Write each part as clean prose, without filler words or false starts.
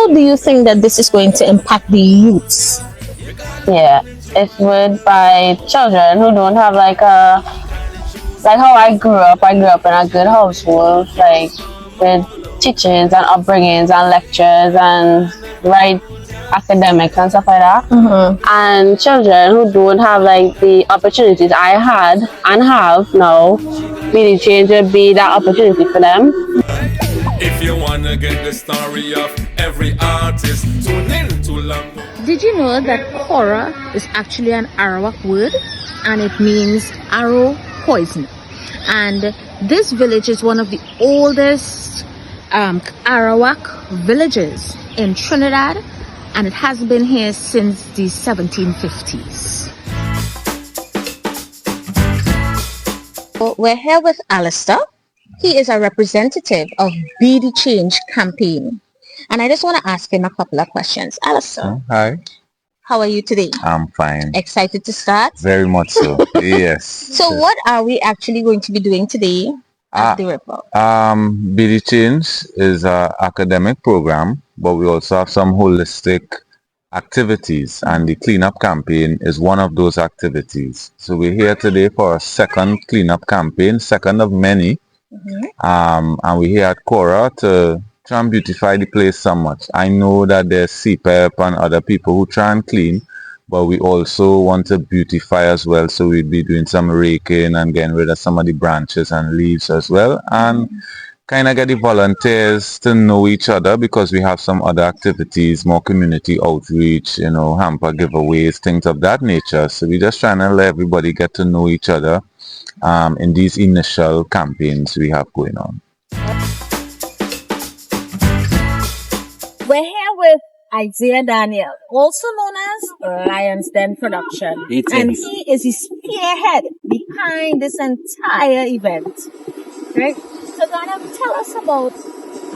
how do you think that this is going to impact the youths? Yeah, it would by children who don't have like how I grew up. I grew up in a good household, like with teachings and upbringings and lectures and right academics and stuff like that. And children who don't have like the opportunities I had and have now, really change would be that opportunity for them. If you wanna get the story of every artist, tune in to Lambo. Did you know that Kora is actually an Arawak word and it means arrow poison? And this village is one of the oldest Arawak villages in Trinidad, and it has been here since the 1750s. We're here with Alistair. He is a representative of Be the Change campaign. And I just want to ask him a couple of questions. Alistair. Hi. How are you today? I'm fine. Excited to start? Very much so. Yes. So what are we actually going to be doing today at the Ripple? Be the Change is an academic program, but we also have some holistic activities, and the cleanup campaign is one of those activities. So we're here today for a second cleanup campaign, second of many. And we're here at Cora to try and beautify the place somewhat. I know that there's CPEP and other people who try and clean, but we also want to beautify as well. So we'll be doing some raking and getting rid of some of the branches and leaves as well, and kind of get the volunteers to know each other, because we have some other activities, more community outreach, hamper giveaways, things of that nature. So we're just trying to let everybody get to know each other in these initial campaigns we have going on. We're here with Isiah Daniel, also known as Lions Den Production. And he is the spearhead behind this entire event. Right? So Daniel, tell us about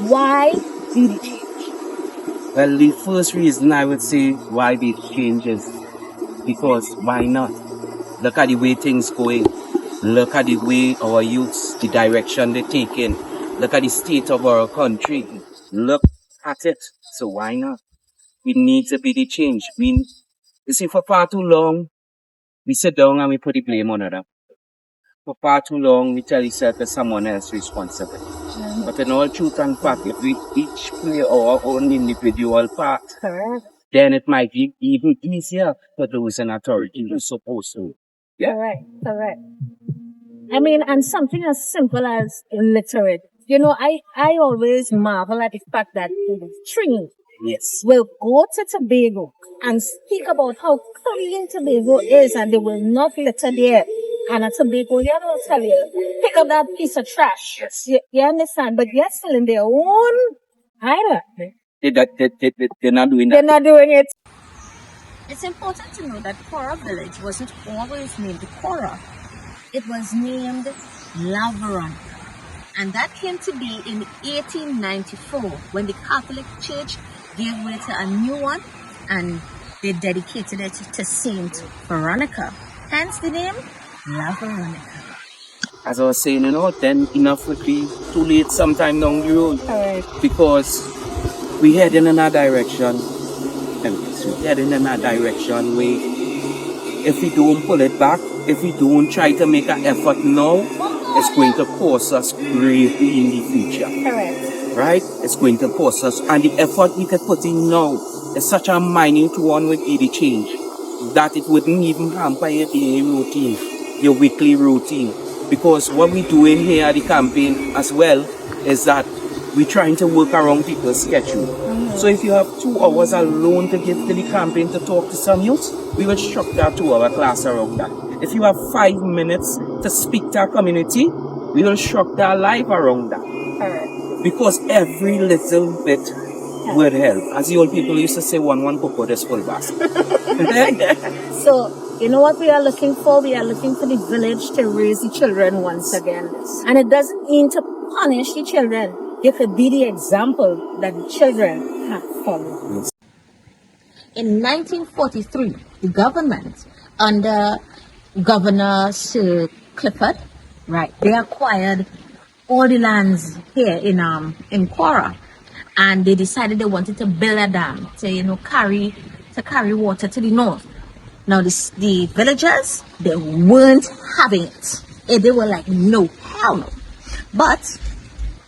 why Be the Change. Well, the first reason I would say why Be the Change is because why not? Look at the way things going. Look at the way our youths, the direction they're taking. Look at the state of our country. Look at it. So why not? We need to be the change. You see, for far too long, we sit down and we put the blame on others. For far too long, we tell ourselves that someone else is responsible. But in all truth and fact, if we each play our own individual part, then it might be even easier for those in authority who are supposed to. Yeah. Correct. I mean, and something as simple as illiterate. I always marvel at the fact that Trini will go to Tobago and speak about how clean Tobago is, and they will not litter there. And at Tobago, they will tell you, pick up that piece of trash. Yes. You understand? But they're still in their own island. They're not doing that. They're not doing it. It's important to know that Cora village wasn't always named Cora. It was named La Veronica. And that came to be in 1894 when the Catholic Church gave way to a new one and they dedicated it to Saint Veronica. Hence the name La Veronica. As I was saying, then enough would be too late sometime down the road. Because we heading in a direction. We're heading in a direction where if we don't pull it back, if we don't try to make an effort now, it's going to cost us greatly in the future. Correct. Right? It's going to cost us. And the effort we could put in now is such a minute one with the change that it wouldn't even hamper your daily routine, your weekly routine. Because what we're doing here at the campaign as well is that we're trying to work around people's schedule. So if you have 2 hours alone to give to the campaign to talk to some youth, we will structure that 2-hour class around that. If you have 5 minutes to speak to our community, we will structure our life around that. Because every little bit would help. As the old people used to say, one popo is full basket. So, you know what we are looking for? We are looking for the village to raise the children once again. And it doesn't mean to punish the children. You could be the example that the children have followed. In 1943, the government, under Governor Sir Clifford, they acquired all the lands here in Cora. and they decided they wanted to build a dam to carry water to the north. Now the villagers, they weren't having it. They were like, no, hell no. But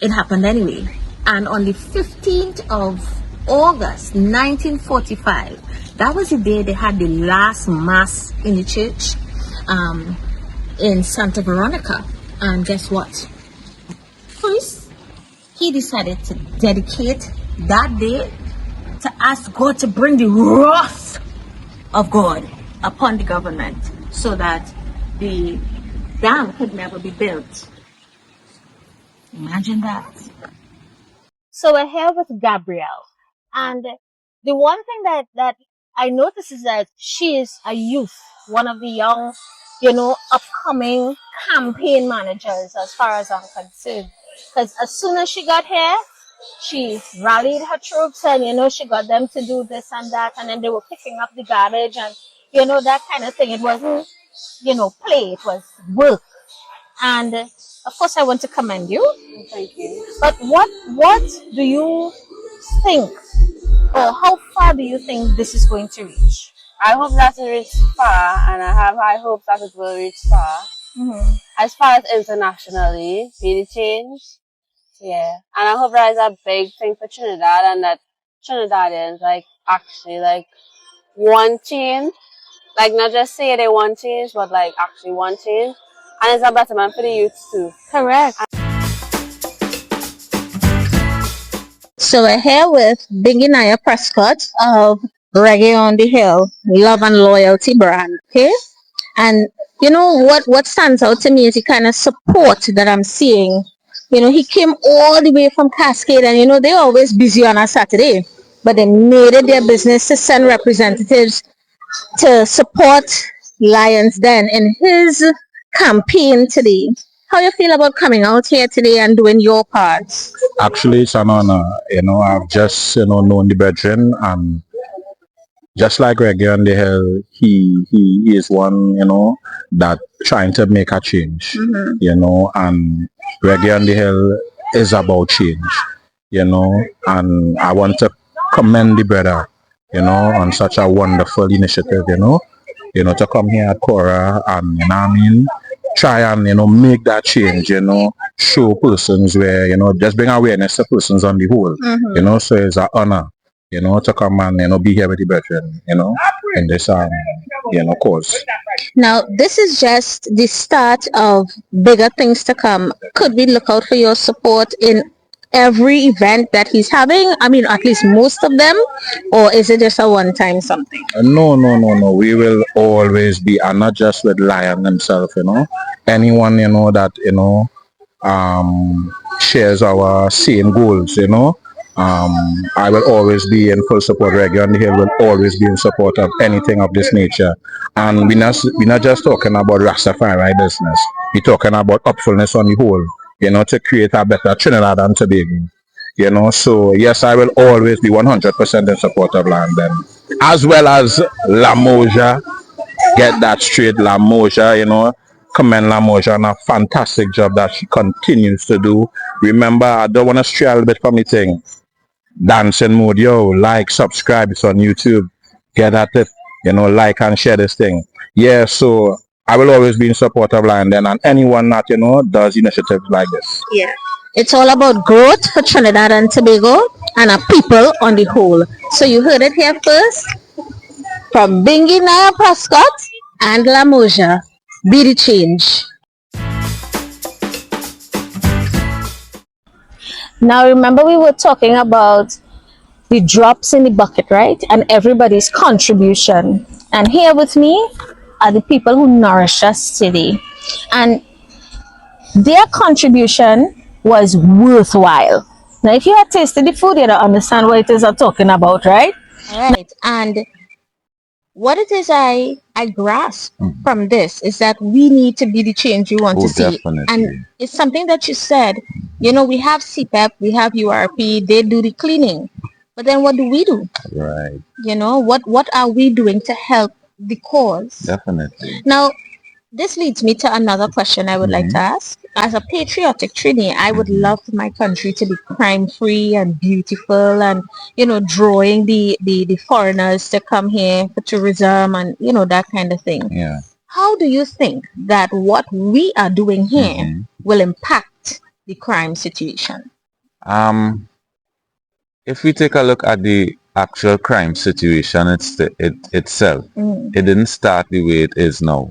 it happened anyway. And on the 15th of August 1945, that was the day they had the last mass in the church in Santa Veronica. And guess what? First, he decided to dedicate that day to ask God to bring the wrath of God upon the government so that the dam could never be built. Imagine that. So we're here with Gabrielle. And the one thing that I notice is that she is a youth, one of the young, upcoming campaign managers as far as I'm concerned. Because as soon as she got here, she rallied her troops and, she got them to do this and that. And then they were picking up the garbage and, that kind of thing. It wasn't, play. It was work. And of course, I want to commend you. Thank you. But what do you think, or how far do you think this is going to reach? I hope that it reach far, and I have high hopes that it will reach far. As far as internationally, be the change. Yeah. And I hope that is a big thing for Trinidad, and that Trinidadians, actually, want change. Not just say they want change, but, actually want change. And it's a betterment for the youths, too. Correct. So we're here with Binginaya Prescott of Reggae on the Hill, Love and Loyalty brand. Okay? And what stands out to me is the kind of support that I'm seeing. He came all the way from Cascade, and they're always busy on a Saturday, but they made it their business to send representatives to support Lions Den in his campaign today. How you feel about coming out here today and doing your part? Actually, it's an honor. I've just known the brethren, and just like Reggae on the Hill, he is one that trying to make a change. And Reggae on the Hill is about change. And I want to commend the brother, on such a wonderful initiative. To come here at Cora and try and make that change, show persons where just bring awareness to persons on the whole, so it's an honor, to come and be here with the brethren, in this cause. Now, this is just the start of bigger things to come. Could we look out for your support in every event that he's having? I mean, at least most of them, or is it just a one-time something? No. We will always be, and not just with Lion himself, anyone, that, shares our same goals, I will always be in full support. Reggae on the Hill will always be in support of anything of this nature. And we're not just talking about Rastafari business. We're talking about upfulness on the whole, to create a better Trinidad and Tobago. So yes, I will always be 100% in support of London, as well as La Moja. Get that straight, La Moja, commend La Moja on a fantastic job that she continues to do. Remember, I don't want to stray a little bit from the thing. Dancing mode, subscribe, it's on YouTube. Get at it, like and share this thing. Yeah, so I will always be in support of London and anyone that, does initiatives like this. Yeah. It's all about growth for Trinidad and Tobago and our people on the whole. So you heard it here first from Binginaya Prescott and La Moja. Be the change. Now remember, we were talking about the drops in the bucket, right? And everybody's contribution. And here with me are the people who nourish us today. And their contribution was worthwhile. Now, if you had tasted the food, you don't understand what it is I'm talking about, right? All right. And what it is I grasp from this is that we need to be the change we want to see. Definitely. And it's something that you said, we have CPEP, we have URP, they do the cleaning. But then what do we do? Right. What are we doing to help the cause? Definitely. Now, This leads me to another question I would like to ask. As a patriotic Trini, I would love my country to be crime-free and beautiful and, drawing the foreigners to come here for tourism and, that kind of thing. Yeah. How do you think that what we are doing here will impact the crime situation? If we take a look at the actual crime situation itself, it didn't start the way it is now.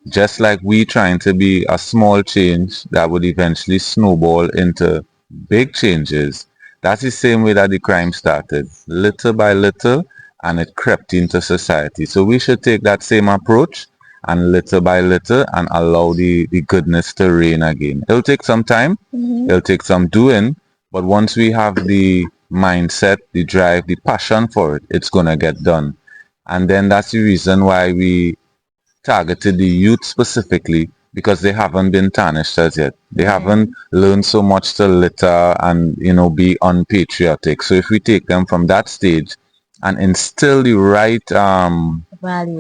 Just like we trying to be a small change that would eventually snowball into big changes, that's the same way that the crime started, little by little, and it crept into society. So we should take that same approach and little by little and allow the goodness to reign again. It'll take some time, it'll take some doing, but once we have the mindset, the drive, the passion for it, it's gonna get done. And then that's the reason why we targeted the youth specifically, because they haven't been tarnished as yet. They haven't learned so much to litter and be unpatriotic. So if we take them from that stage and instill the right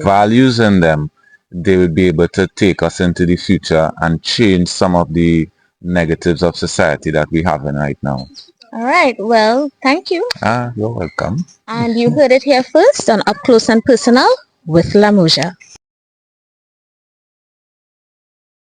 values in them, they will be able to take us into the future and change some of the negatives of society that we have in right now. All right. Well, thank you. You're welcome. And you heard it here first on Up Close and Personal with Moja.